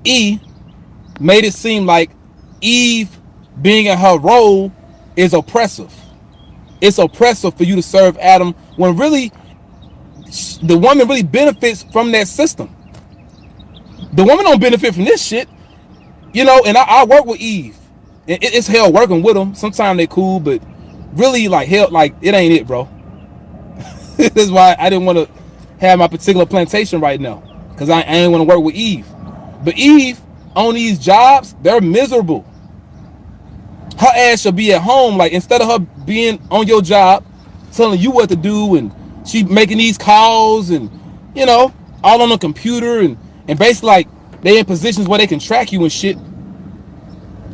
E made it seem like Eve being in her role is oppressive. It's oppressive for you to serve Adam when really the woman really benefits from that system. The woman don't benefit from this shit, you know. And I work with Eve. It's hell working with them. Sometimes they cool, but really like hell, like it ain't it, bro. That's why I didn't want to have my particular plantation right now, because I ain't want to work with Eve. But Eve on these jobs, they're miserable. Her ass should be at home, like instead of her being on your job, telling you what to do, and she making these calls, and you know, all on the computer, and basically like they in positions where they can track you and shit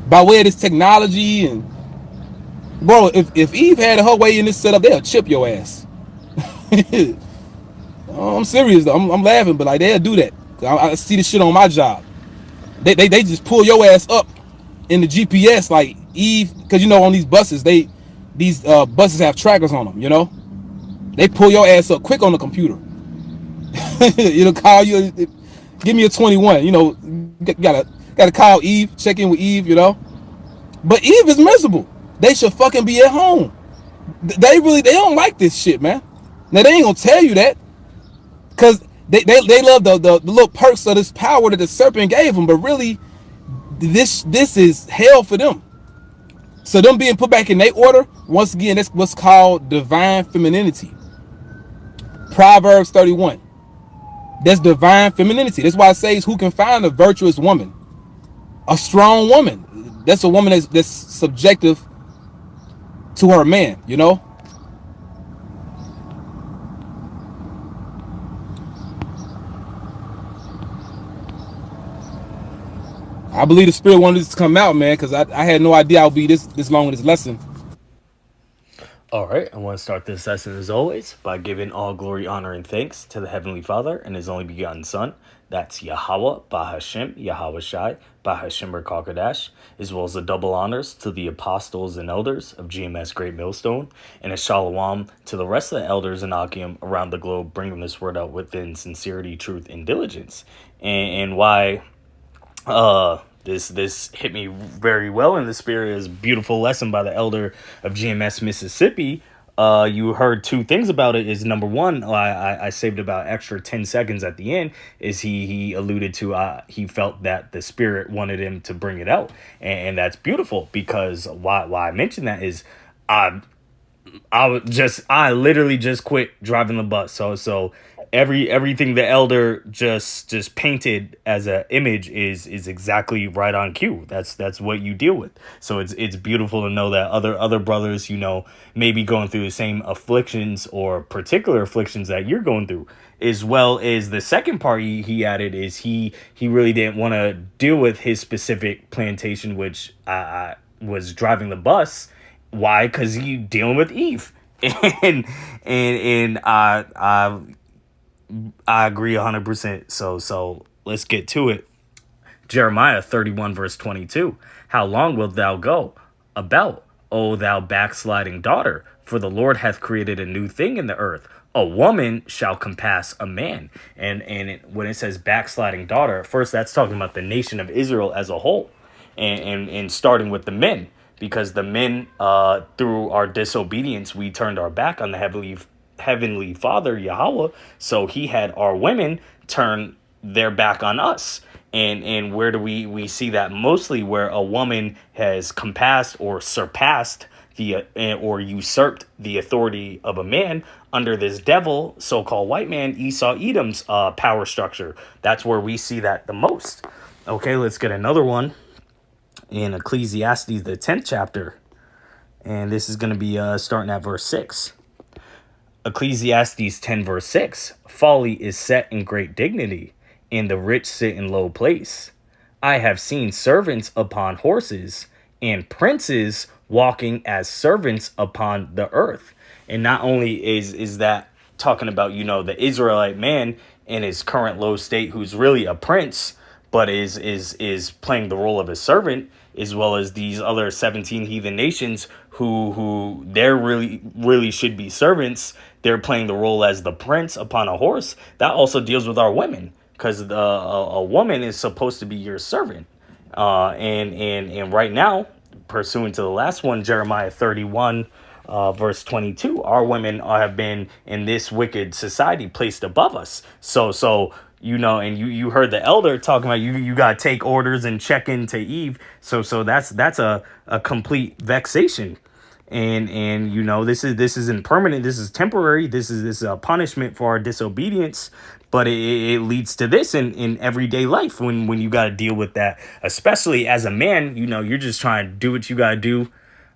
by way of this technology. And bro, if Eve had her way in this setup, they'll chip your ass. I'm serious though. I'm laughing, but like they'll do that. I see this shit on my job. They just pull your ass up in the GPS like Eve, because you know on these buses these buses have trackers on them. You know, they pull your ass up quick on the computer. You know, call you, give me a 21. You know, gotta call Eve, check in with Eve. You know, but Eve is miserable. They should fucking be at home. They don't like this shit, man. Now they ain't gonna tell you that, because they love the little perks of this power that the serpent gave them, but really this is hell for them. So them being put back in their order, once again, that's what's called divine femininity. Proverbs 31. That's divine femininity. That's why it says, who can find a virtuous woman? A strong woman. That's a woman that's subjective to her man, you know? I believe the spirit wanted this to come out, man, because I had no idea I would be this long in this lesson. All right, I want to start this lesson as always by giving all glory, honor, and thanks to the Heavenly Father and His only begotten Son. That's Yahweh, Bahashem, Yahweh Shai, Bahashem Kakadash, as well as the double honors to the apostles and elders of GMS Great Millstone, and a shalom to the rest of the elders and Akim around the globe, bringing this word out within sincerity, truth, and diligence. And why this hit me very well in the spirit is beautiful lesson by the elder of GMS Mississippi. You heard two things about it. Is number one, I saved about extra 10 seconds at the end. Is he alluded to he felt that the spirit wanted him to bring it out, and that's beautiful, because why I mentioned that is I literally just quit driving the bus. So everything the elder just painted as an image is exactly right on cue. That's what you deal with. So it's beautiful to know that other brothers, you know, may be going through the same afflictions or particular afflictions that you're going through. As well as the second part he added is he really didn't want to deal with his specific plantation, which I was driving the bus. Why? Because he dealing with Eve, and I agree 100%. So let's get to it. Jeremiah 31 verse 22. How long wilt thou go about, O thou backsliding daughter? For the Lord hath created a new thing in the earth. A woman shall compass a man. And when it says backsliding daughter, first that's talking about the nation of Israel as a whole, and starting with the men. Because the men, through our disobedience, we turned our back on the heavenly Father, Yahweh. So he had our women turn their back on us. And where do we see that? Mostly where a woman has compassed or surpassed or usurped the authority of a man under this devil, so-called white man, Esau Edom's power structure. That's where we see that the most. Okay, let's get another one. In Ecclesiastes, the 10th chapter, and this is going to be starting at verse 6. Ecclesiastes 10 verse 6. Folly is set in great dignity, and the rich sit in low place. I have seen servants upon horses, and princes walking as servants upon the earth. And not only is that talking about, you know, the Israelite man in his current low state, who's really a prince, but is playing the role of a servant, as well as these other 17 heathen nations who they're really should be servants. They're playing the role as the prince upon a horse. That also deals with our women, because a woman is supposed to be your servant. And right now, pursuant to the last one, Jeremiah 31, verse 22, our women have been in this wicked society placed above us. So and you heard the elder talking about you got to take orders and check into Eve. So that's a complete vexation. And this isn't permanent. This is temporary. This is a punishment for our disobedience. But it leads to this in everyday life when you got to deal with that, especially as a man. You're just trying to do what you got to do.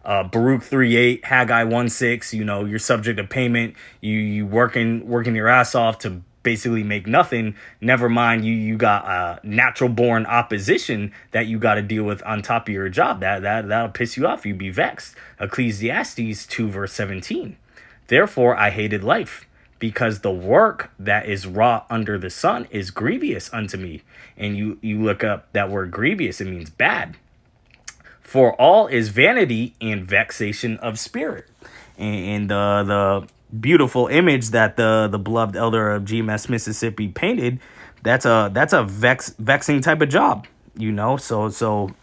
Baruch 3:8, Haggai 1:6. You're subject to payment. You working your ass off to basically make nothing. Never mind, you got natural born opposition that you got to deal with on top of your job. That'll piss you off. You be vexed. Ecclesiastes 2 verse 17. Therefore I hated life, because the work that is wrought under the sun is grievous unto me. And you look up that word grievous, it means bad. For all is vanity and vexation of spirit. And the beautiful image that the beloved elder of GMS Mississippi painted, that's a vexing type of job. So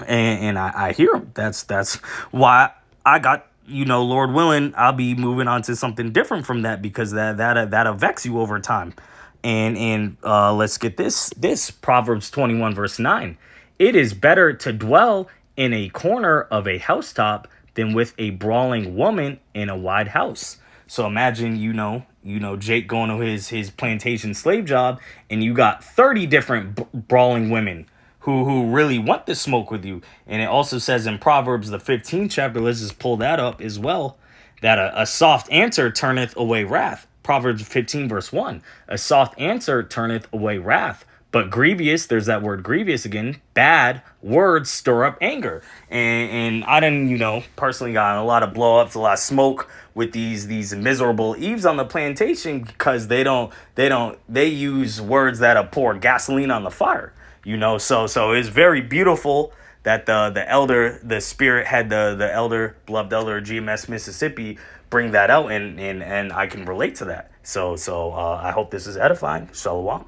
and I hear him. That's why I got, Lord willing, I'll be moving on to something different from that, because that'll vex you over time. And let's get this Proverbs 21 verse 9. It is better to dwell in a corner of a housetop than with a brawling woman in a wide house. So imagine, Jake going to his plantation slave job, and you got 30 different brawling women who really want to smoke with you. And it also says in Proverbs, the 15th chapter, let's just pull that up as well, that a soft answer turneth away wrath. Proverbs 15 verse 1, a soft answer turneth away wrath. But grievous, there's that word grievous again, bad words stir up anger. And I didn't, personally got a lot of blow-ups, a lot of smoke with these miserable Eves on the plantation, because they use words that pour gasoline on the fire. So it's very beautiful that the spirit had the elder, beloved elder of GMS Mississippi, bring that out, and I can relate to that. So I hope this is edifying. Shalom.